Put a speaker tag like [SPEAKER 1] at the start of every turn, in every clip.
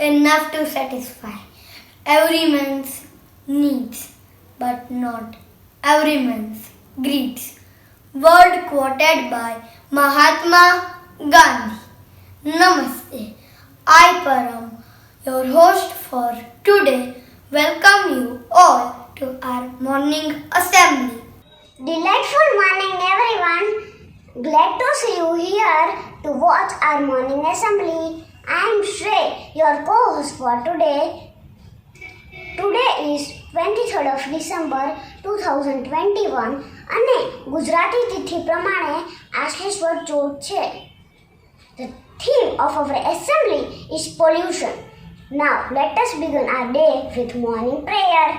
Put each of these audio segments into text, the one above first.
[SPEAKER 1] Enough to satisfy every man's needs, but not every man's greeds. Word quoted by Mahatma Gandhi. Namaste. I, Param, your host for today, welcome you all to our morning assembly.
[SPEAKER 2] Delightful morning, everyone. Glad to see you here to watch our morning assembly. I am Shrey, your co-host for today. Today is 23rd of December 2021 અને ગુજરાતી તિથિ પ્રમાણે આશ્લેષવદ 14 છે. The theme of our assembly is pollution. Now let us begin our day with morning prayer.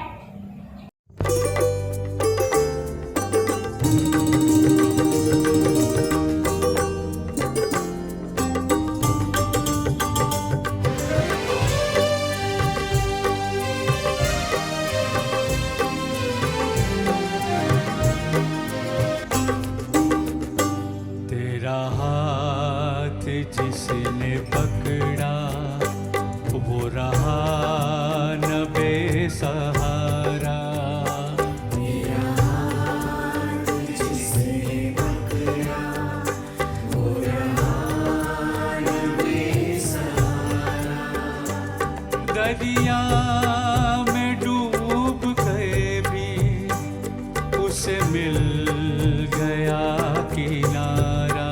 [SPEAKER 3] जिसने पकड़ा वो रहा न बेसहारा. मेरा हाथ जिसने पकड़ा वो रहा न बेसहारा. दरिया में डूब गए भी उसे मिल गया किनारा.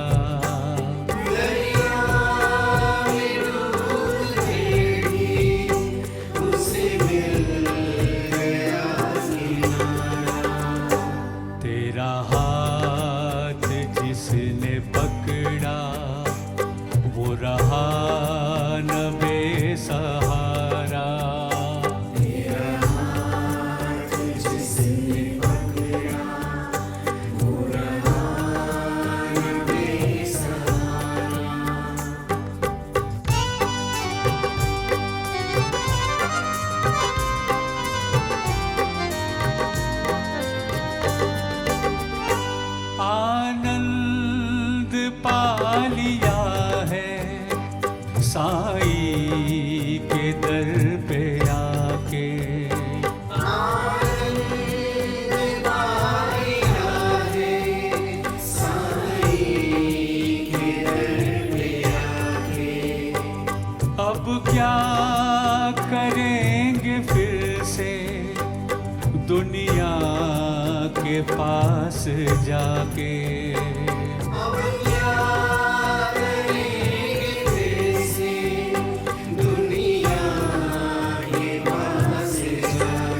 [SPEAKER 3] दुनिया के पास जाके अब क्या करेंगे कैसे दुनिया के पास जाके.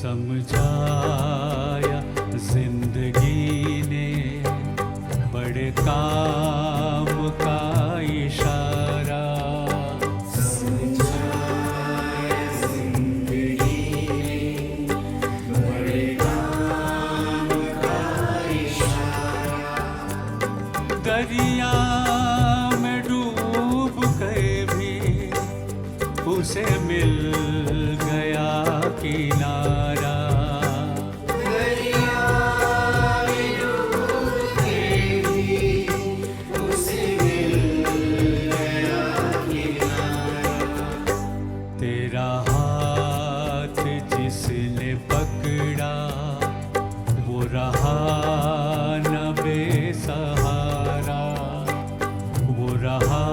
[SPEAKER 3] समझाया जिंदगी ने बड़े काम का इशारा. दरिया में डूब गए भी उसे मिल गया किनारा. दरिया में डूब गए भी उसे मिल गया किनारा. तेरा हाथ जिसने पकड़ा वो रहा न बेसहारा. रहा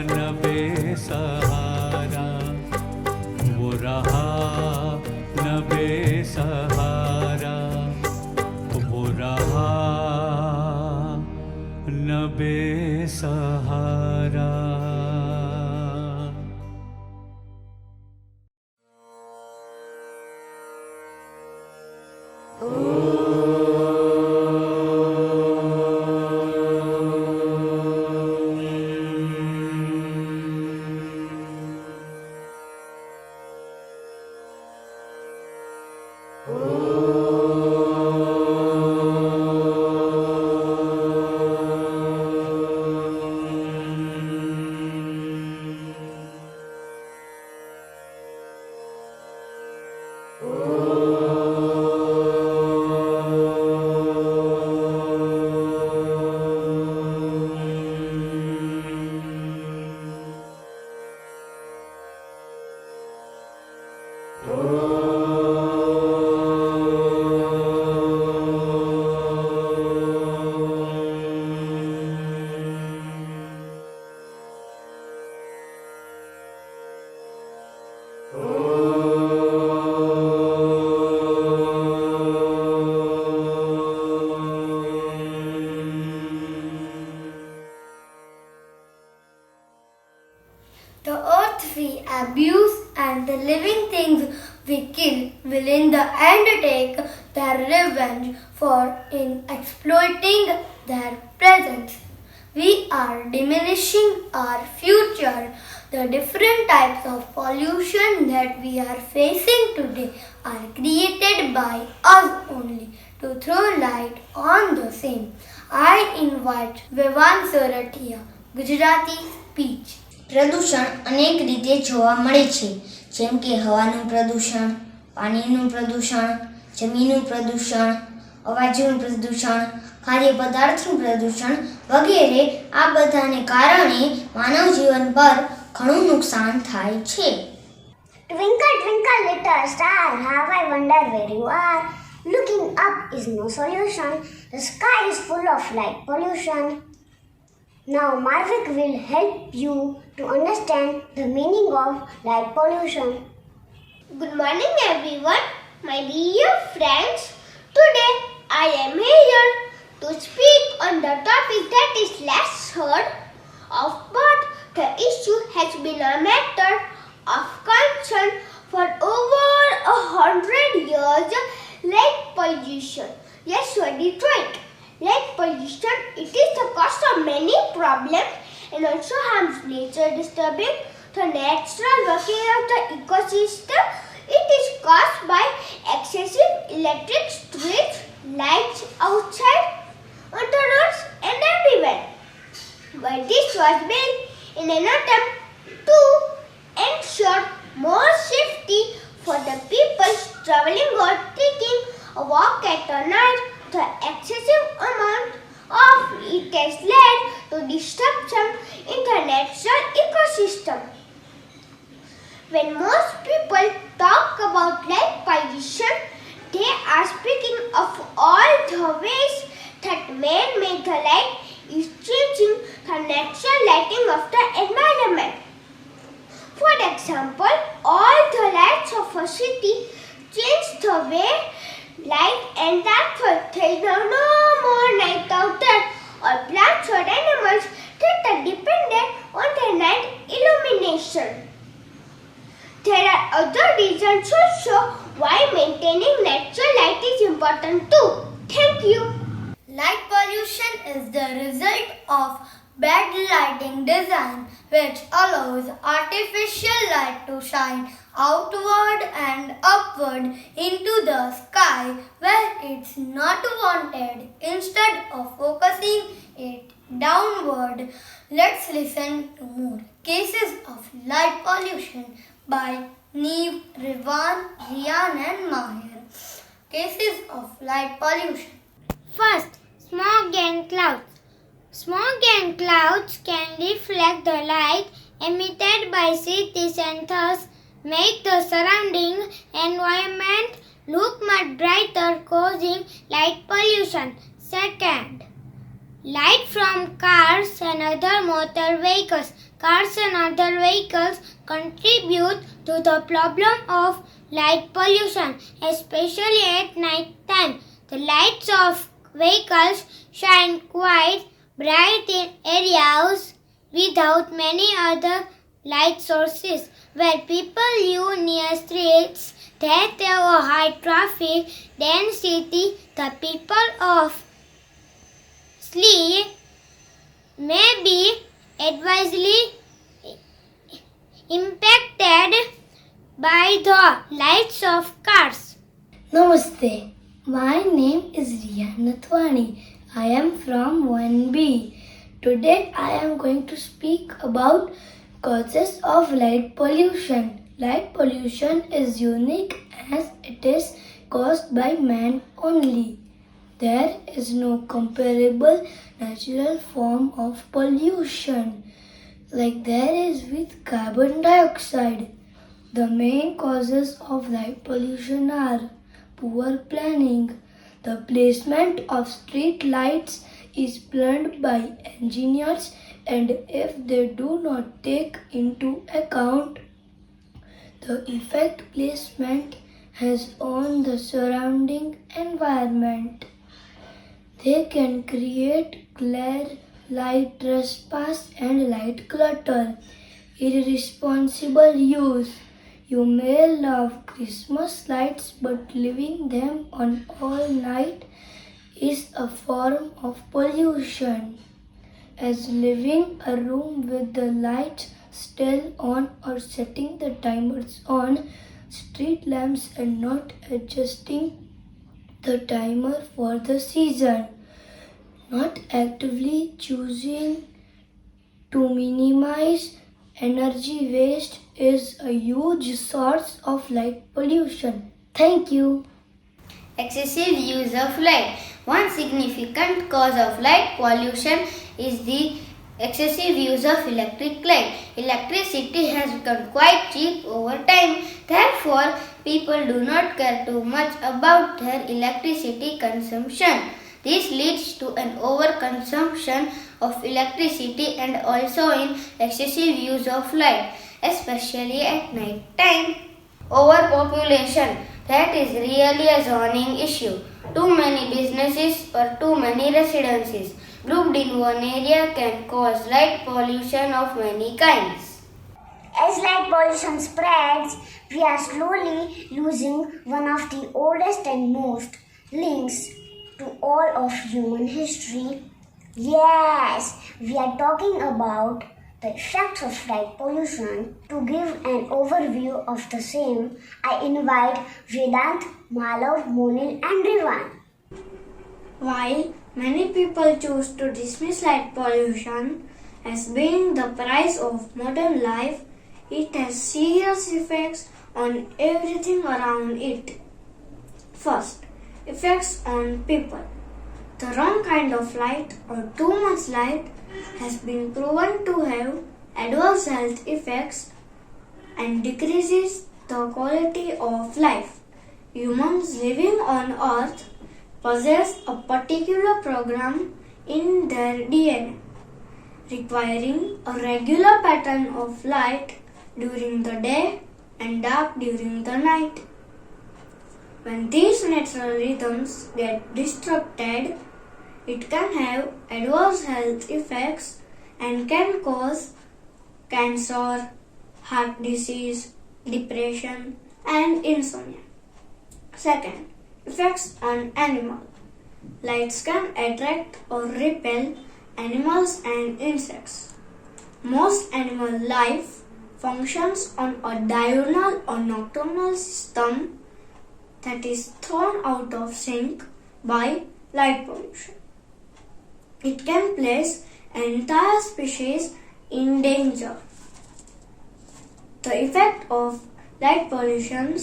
[SPEAKER 3] न बेसहारा. वो रहा न बेसहारा. वो रहा न बेसहारा.
[SPEAKER 1] The earth we abuse and the living things we kill will in the end take their revenge for in exploiting their presence. We are diminishing our future. The different types of pollution that we are facing today are created by us only. To throw light on the same, I invite Vivaan Sorathiya, Gujarati speech.
[SPEAKER 4] પ્રદૂષણ અનેક રીતે જોવા મળે છે, જેમ કે હવાનું પ્રદૂષણ, પાણીનું પ્રદૂષણ, જમીનનું પ્રદૂષણ, અવાજનું પ્રદૂષણ, ખાદ્ય પદાર્થનું પ્રદૂષણ વગેરે. આ બધાને કારણે માનવ જીવન પર ઘણું નુકસાન થાય છે.
[SPEAKER 2] Twinkle, twinkle, little star, how I wonder where you are. Looking up is no solution. The sky is full of light pollution. Now Marvik will help you to understand the meaning of light pollution.
[SPEAKER 5] Good morning everyone, my dear friends. Today I am here to speak on the topic that is less heard of, but the issue has been a matter of concern for over 100 years. Light pollution. Yes, you are right. Light pollution, it is the cause of many problems and also harms nature, disturbing the natural working of the ecosystem. It is caused by excessive electric street lights outside, on the roads and everywhere. But this was made in an attempt to ensure more safety for the people traveling or taking a walk at night. The excessive amount of it has led to disruption in the natural ecosystem. When most people talk about light pollution, they are speaking of all the ways that man-made the light is changing the natural lighting of the environment. For example, all the lights of a city change the way light and therefore there is no more night out there, or plants or animals that are dependent on the night illumination. There are other reasons also why maintaining natural light is important too. Thank you.
[SPEAKER 1] Light pollution is the result of bad lighting design, which allows artificial light to shine outward and upward into the sky where it's not wanted, instead of focusing it downward. Let's listen to more cases of light pollution by Neev, Rivan, Jiaan and Maahir. Cases of light pollution.
[SPEAKER 6] First, smog and clouds. Smog and clouds can reflect the light emitted by cities and thus make the surrounding environment look much brighter, causing light pollution. Second, light from cars and other motor vehicles. Cars and other vehicles contribute to the problem of light pollution, especially at night time. The lights of vehicles shine quite bright in areas without many other light sources. Where people live near streets that have a high traffic density, the people of sleep may be adversely impacted by the lights of cars.
[SPEAKER 1] Namaste. My name is Reian. I am from 1B. Today I am going to speak about causes of light pollution. Light pollution is unique as it is caused by man only. There is no comparable natural form of pollution like there is with carbon dioxide. The main causes of light pollution are poor planning. The placement of street lights is planned by engineers, and if they do not take into account the effect placement has on the surrounding environment, they can create glare, light trespass, and light clutter. Irresponsible use. You may love Christmas lights, but leaving them on all night is a form of pollution, as leaving a room with the lights still on or setting the timers on street lamps and not adjusting the timer for the season. Not actively choosing to minimize energy waste is a huge source of light pollution. Thank you.
[SPEAKER 4] Excessive use of light. One significant cause of light pollution is the excessive use of electric light. Electricity has become quite cheap over time. Therefore, people do not care too much about their electricity consumption. This leads to an overconsumption of electricity and also in excessive use of light, especially at night time. Overpopulation. That is really a zoning issue. Too many businesses or too many residences grouped in one area can cause light pollution of many kinds.
[SPEAKER 2] As light pollution spreads, we are slowly losing one of the oldest and most links to all of human history. Yes, we are talking about the effects of light pollution. To give an overview of the same, I invite Vedant, Malav, Monil and Rivan.
[SPEAKER 6] While many people choose to dismiss light pollution as being the price of modern life, it has serious effects on everything around it. First, effects on people. The wrong kind of light or too much light has been proven to have adverse health effects and decreases the quality of life. Humans living on Earth possess a particular program in their DNA, requiring a regular pattern of light during the day and dark during the night. When these natural rhythms get disrupted, it can have adverse health effects and can cause cancer, heart disease, depression, and insomnia. Second, effects on animals. Lights can attract or repel animals and insects. Most animal life functions on a diurnal or nocturnal system that is thrown out of sync by light pollution. It can place entire species in danger. The effect of light pollution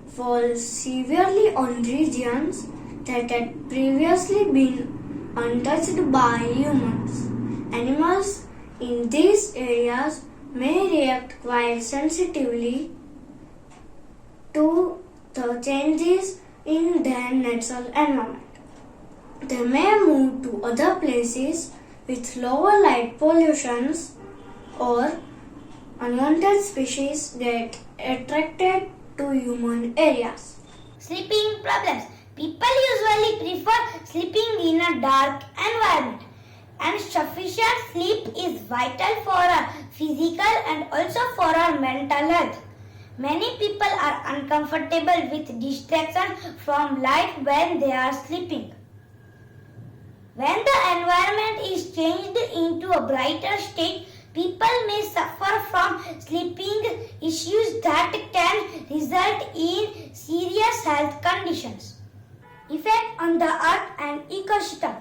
[SPEAKER 6] falls severely on regions that had previously been untouched by humans. Animals in these areas may react quite sensitively to the changes in their natural environment. They may move to other places with lower light pollutions, or unwanted species get attracted to human areas.
[SPEAKER 5] Sleeping problems. People usually prefer sleeping in a dark environment.
[SPEAKER 6] And sufficient sleep is vital for our physical and also for our mental health. Many people are uncomfortable with distraction from light when they are sleeping. When the environment is changed into a brighter state, people may suffer from sleeping issues that can result in serious health conditions. Effect on the earth and ecosystem.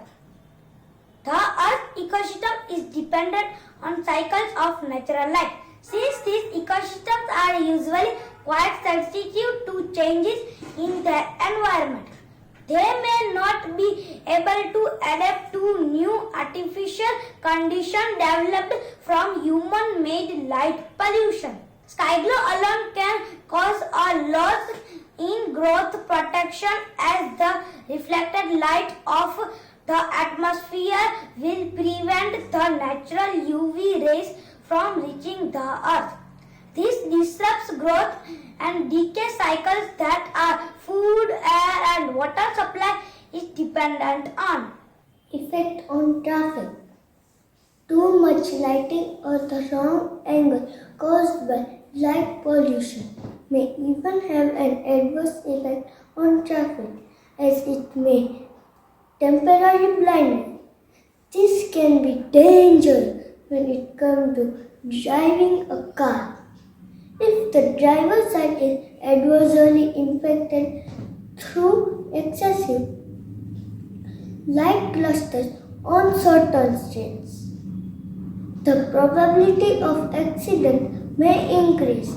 [SPEAKER 6] The earth ecosystem is dependent on cycles of natural life. Since these ecosystems are usually quite sensitive to changes in their environment, they may not be able to adapt to new artificial conditions developed from human-made light pollution. Sky glow alone can cause a loss in growth protection as the reflected light of the atmosphere will prevent the natural UV rays from reaching the earth. This disrupts growth and decay cycles that our food, air and water supply is dependent on.
[SPEAKER 1] Effect on traffic. Too much lighting or the wrong angle caused by light pollution may even have an adverse effect on traffic as it may temporarily blind. This can be dangerous when it comes to driving a car. If the driver's side is adversely impacted through excessive light clusters on certain streets, the probability of accident may increase.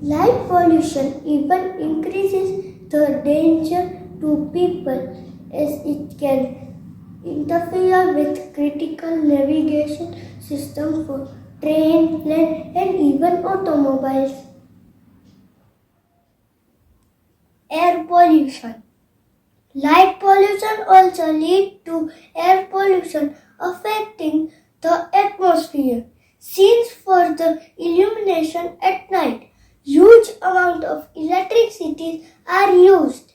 [SPEAKER 1] Light pollution even increases the danger to people as it can interfere with critical navigation systems for train, plane and even automobiles. Air pollution. Light pollution also leads to air pollution affecting the atmosphere. Since for the illumination at night, huge amount of electricity are used.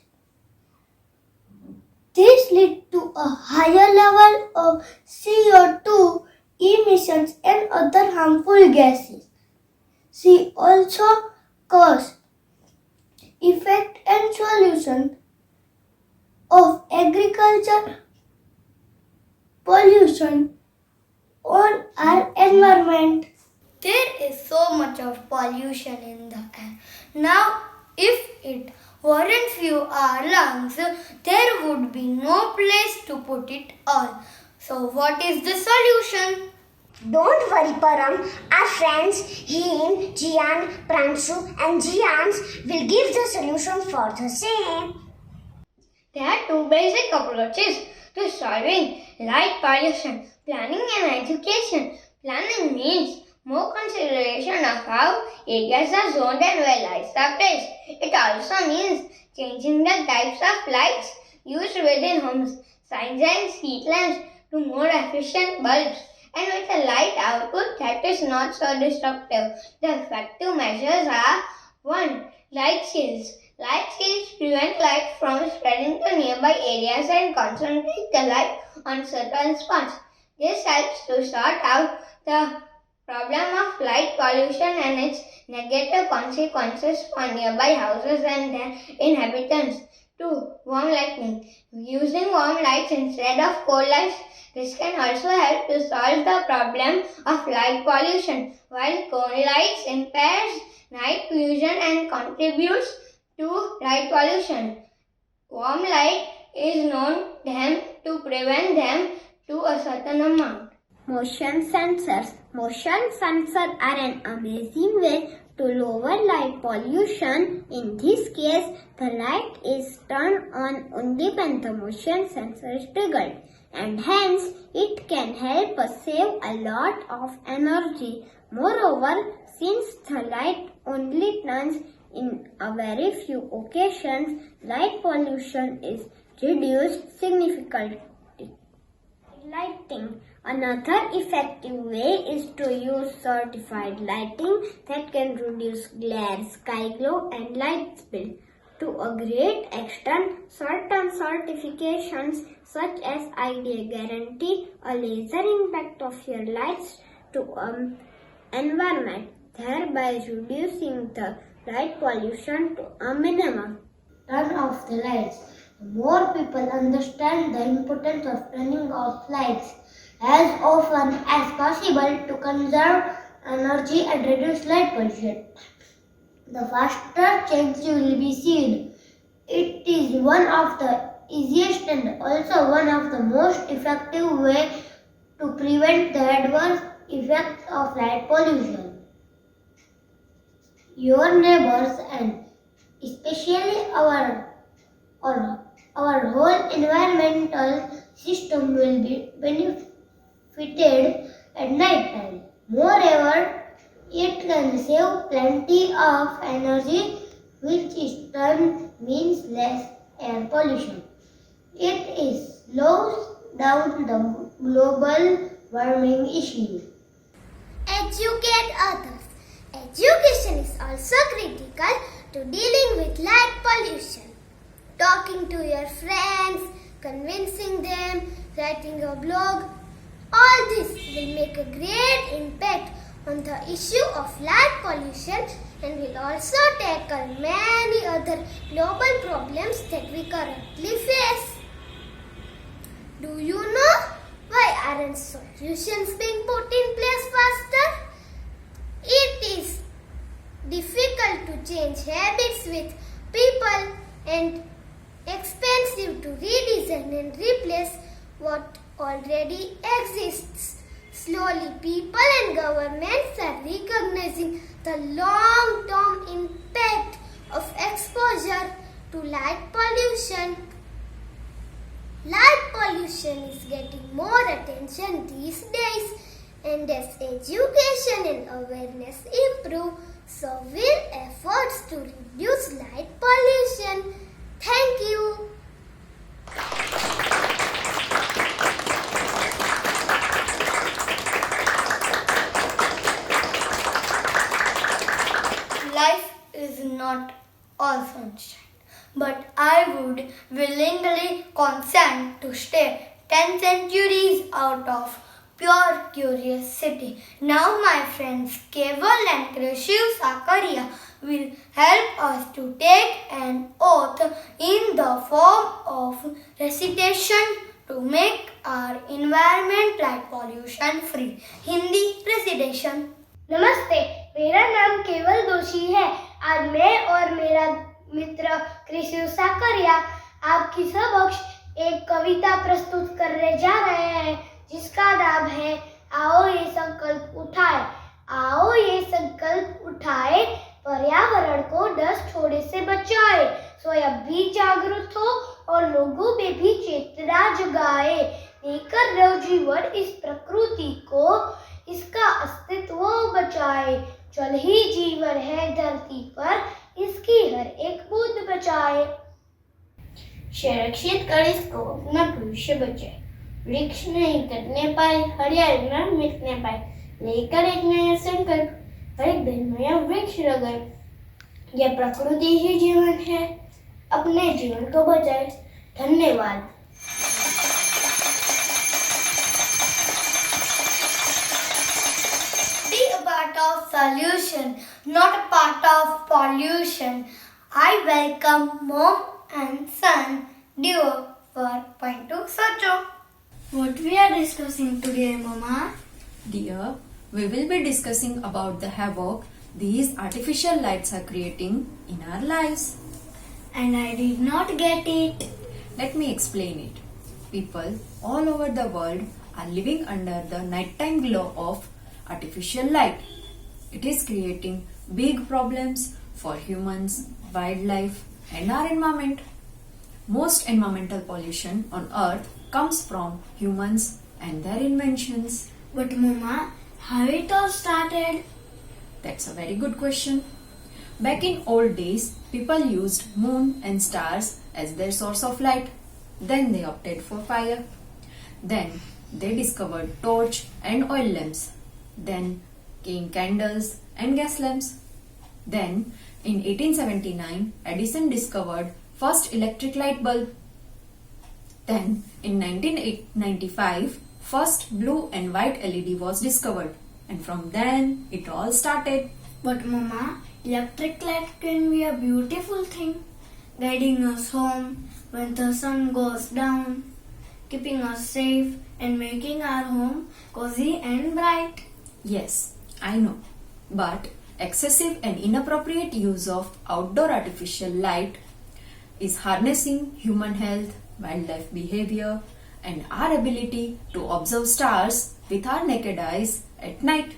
[SPEAKER 1] This leads to a higher level of CO2 emissions and other harmful gases. See also cause, effect and solution of agriculture pollution on our environment. There is so much of pollution in the air. Now, if it weren't for our lungs, there would be no place to put it all. So what is the solution?
[SPEAKER 2] Don't worry, Param. Our friends Reian, Jiaan, Pranshu and Jiyansh will give the solution for the same.
[SPEAKER 4] There are two basic approaches to solving light pollution: planning and education. Planning means more consideration of how areas are zoned and where lights are placed. It also means changing the types of lights used within homes, signs and street lamps to more efficient bulbs, and with a light output that is not so disruptive. The effective measures are: 1. Light shields. Light shields prevent light from spreading to nearby areas and concentrate the light on certain spots. This helps to sort out the problem of light pollution and its negative consequences for nearby houses and their inhabitants. 2. Warm lighting. Using warm lights instead of cold lights. This can also help to solve the problem of light pollution, while cold lights impairs night vision and contributes to light pollution. Warm light is known to prevent them to a certain amount.
[SPEAKER 6] Motion sensors. Motion sensors are an amazing way to lower light pollution. In this case, the light is turned on only when the motion sensor is triggered, and hence it can help us save a lot of energy. Moreover, since the light only turns in a very few occasions, light pollution is reduced significantly. Lighting. Another effective way is to use certified lighting that can reduce glare, sky glow and light spill.
[SPEAKER 5] To a great extent, certain certifications such as IDA guarantee a lesser impact of your lights to environment, thereby reducing the light pollution to a minimum.
[SPEAKER 6] Turn off the lights. The more people understand the importance of turning off lights as often as possible to conserve energy and reduce light pollution, the faster change will be seen. It is one of the easiest and also one of the most effective way to prevent the adverse effects of light pollution. Your neighbors and especially our whole environmental system will be benefited at night time. Moreover, it can save plenty of energy, which in turn means less air pollution. It slows down the global warming issue.
[SPEAKER 5] Educate others. Education is also critical to dealing with light pollution. Talking to your friends, convincing them, writing a blog, all this will make a great impact on the issue of light pollution and will also tackle many other global problems that we currently face. Do you know why aren't solutions being put in place faster? It is difficult to change habits with people and expensive to redesign and replace what already exists. Slowly, people and governments are recognizing the long-term impact of exposure to light pollution. Light pollution is getting more attention these days, and as education and awareness improve, so will efforts to reduce light pollution. Thank you.
[SPEAKER 1] Life is not all sunshine, but I would willingly consent to stay 10 centuries out of pure curiosity. Now my friends Keval and Krishiv sakariya will help us to take an oath in the form of recitation to make our environment light pollution free. Hindi recitation.
[SPEAKER 6] नमस्ते, मेरा नाम केवल दोषी है। आज मैं और मेरा मित्र कृषिव साकरिया आपकी समक्ष एक कविता प्रस्तुत करने जा रहे हैं, जिसका नाम है आओ ये संकल्प उठाए। आओ ये संकल्प उठाए, पर्यावरण को डस्ट होने से बचाए, स्वयं भी जागरूक हो और लोगों में भी चेतना जगाए। देकर नवजीवन इस प्रकृति को, इसका अस्तित्व बचाए। जल ही जीवन है धरती पर, इसकी हर एक बूंद बचाए।
[SPEAKER 5] संरक्षित कर इसको, अपना भविष्य बचाए। वृक्ष नहीं कटने पाए, हरियाली न मिटने पाए। लेकर एक नया संकल्प, हर एक दिन नया वृक्ष लगाए। यह प्रकृति ही जीवन है, अपने जीवन को बचाए। धन्यवाद।
[SPEAKER 1] Be a part of solution, not a part of pollution. I welcome mom and son duo for point to Socho. What we are discussing today, Mama?
[SPEAKER 7] Dear, we will be discussing about the havoc these artificial lights are creating in our lives.
[SPEAKER 1] And I did not get it.
[SPEAKER 7] Let me explain it. People all over the world are living under the nighttime glow of artificial light. It is creating big problems for humans, wildlife, and our environment. Most environmental pollution on earth comes from humans and their inventions.
[SPEAKER 1] But Mama, how it all started?
[SPEAKER 7] That's a very good question. Back in old days, people used moon and stars as their source of light. Then they opted for fire. Then they discovered torch and oil lamps. Then came candles and gas lamps. Then In 1879, Edison discovered first electric light bulb. Then, in 1995, first blue and white LED was discovered. And from then, it all started.
[SPEAKER 1] But Mama, electric light can be a beautiful thing, guiding us home when the sun goes down, keeping us safe and making our home cozy and bright.
[SPEAKER 7] Yes, I know. But excessive and inappropriate use of outdoor artificial light is harnessing human health, wildlife behavior, and our ability to observe stars with our naked eyes at night.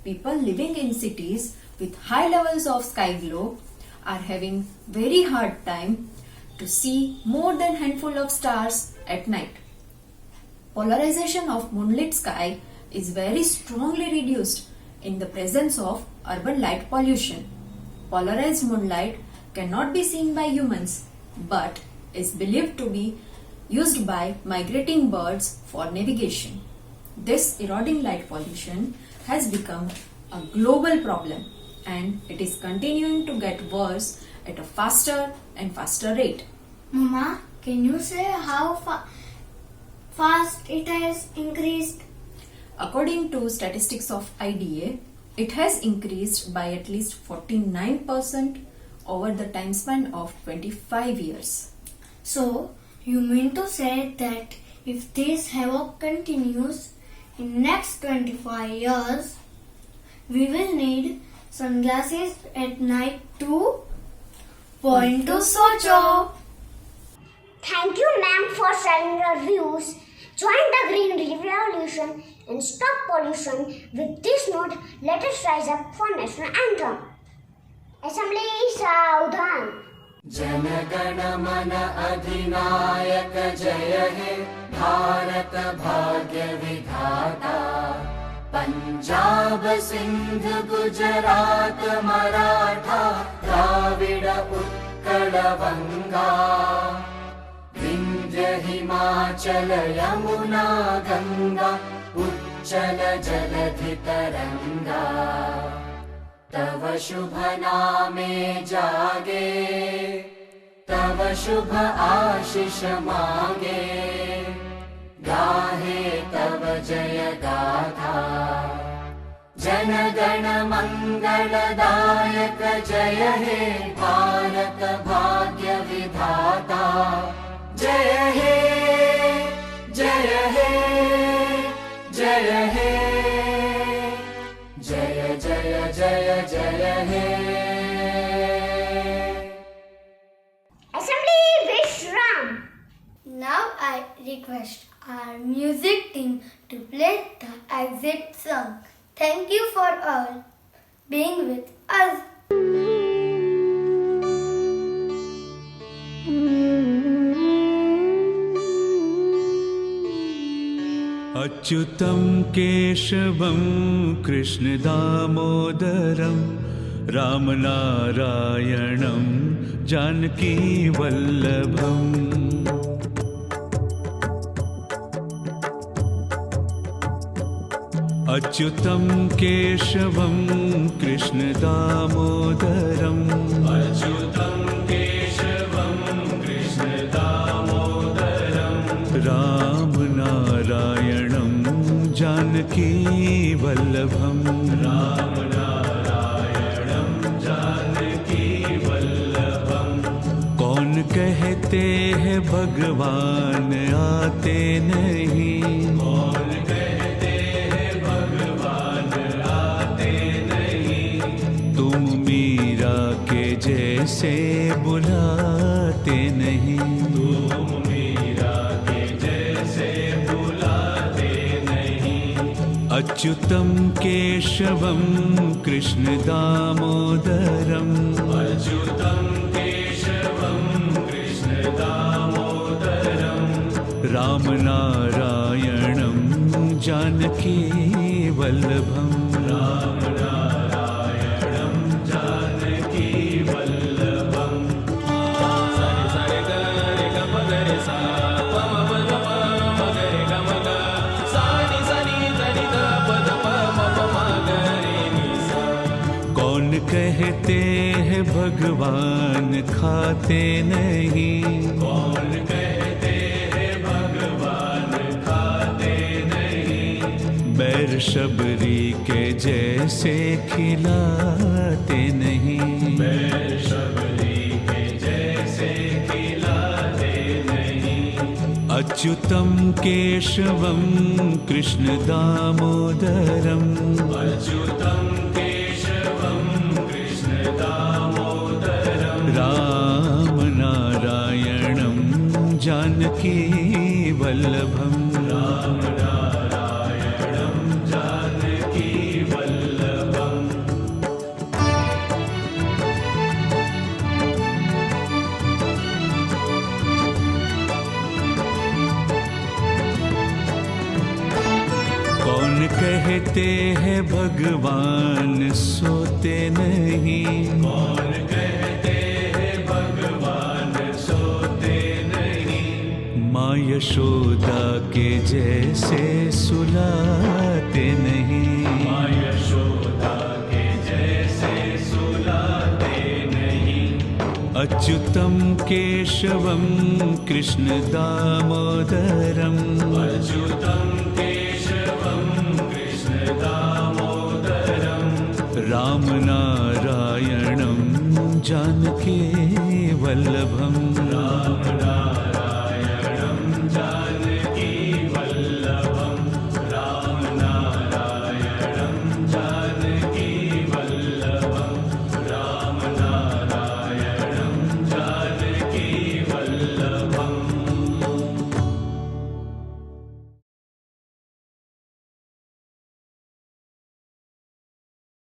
[SPEAKER 7] People living in cities with high levels of sky glow are having very hard time to see more than handful of stars at night. Polarization of moonlit sky is very strongly reduced in the presence of urban light pollution. Polarized moonlight cannot be seen by humans but is believed to be used by migrating birds for navigation. This eroding light pollution has become a global problem and it is continuing to get worse at a faster and faster rate.
[SPEAKER 1] Mama, can you say how fast it has increased?
[SPEAKER 7] According to statistics of IDA, it has increased by at least 49% over the time span of 25 years.
[SPEAKER 1] So, you mean to say that if this havoc continues in next 25 years, we will need sunglasses at night too? Point to Socho!
[SPEAKER 2] Thank you, ma'am, for sharing your views. Join the green revolution and stop pollution. With this note, let us rise up for national anthem. Assembly Saudhan.
[SPEAKER 3] जनगण मन अधिनायक जय हे भारत भाग्य विधाता पंजाब सिंध गुजरात मराठा द्राविड उत्कल बंगा विंध्य हिमाचल यमुना गंगा उच्चल जलधि तरंगा तव शुभ नामे जागे तव शुभ आशीष मांगे गाहे तव जय गाथा जन गण मंगलदायक जय हे भारत भाग्य विधाता जय हे जय हे जय हे जय जय जय जय हे
[SPEAKER 2] Assembly Vishram.
[SPEAKER 1] Now I request our music team to play the exit song. Thank you for all being with us.
[SPEAKER 3] अच्युतं केशवं कृष्णदामोदरं रामनारायणं जानकीवल्लभम् अच्युतं केशवं कृष्णदामोदरम् अच्युतं केशवं कृष्णदामोदरं रामनारायणं जानकीवल्लभम् रामनारायणं जानकीवल्लभम् कौन कहते हैं भगवान आते नहीं कौन कहते हैं भगवान आते नहीं तुम मीरा के जैसे बुलाते नहीं तुम मीरा के जैसे बुलाते नहीं अच्युतं केशवं कृष्णदामोदरम् अच्युतं केशवं कृष्णदामोदरम् रामनारायणं जानकीवल्लभम् रामनारायणं जानकीवल्लभम् सरि सरि ग रे ग प ग रे सा प म प द प म ग रे ग म ग सा नि सा नि ध नि ध प द प म प म ग रे नि सा कौन कहते हैं
[SPEAKER 8] भगवान खाते नहीं,
[SPEAKER 3] कौन कहते हैं भगवान खाते नहीं,
[SPEAKER 8] बैर शबरी के जैसे खिलाते नहीं,
[SPEAKER 3] बैर शबरी के जैसे खिलाते नहीं,
[SPEAKER 8] अच्युतम केशवम कृष्ण दामोदरम,
[SPEAKER 3] अच्युतम केशवम कृष्ण दामोदरम,
[SPEAKER 8] राम नारायणम जानकी वल्लभम,
[SPEAKER 3] राम नारायणं जानकी वल्लभम्।
[SPEAKER 8] कौन कहते हैं भगवान सोते नहीं,
[SPEAKER 3] कौन कहते हैं भगवान सोते नहीं,
[SPEAKER 8] माँ यशोदा के जैसे सुलाते नहीं,
[SPEAKER 3] माँ यशोदा के जैसे सुलाते नहीं,
[SPEAKER 8] अच्युतम केशवम कृष्ण दामोदरम,
[SPEAKER 3] अच्युतं केशवं कृष्ण दामोदरं,
[SPEAKER 8] राम नारायणम जानकी वल्लभम,
[SPEAKER 3] राम नारायणं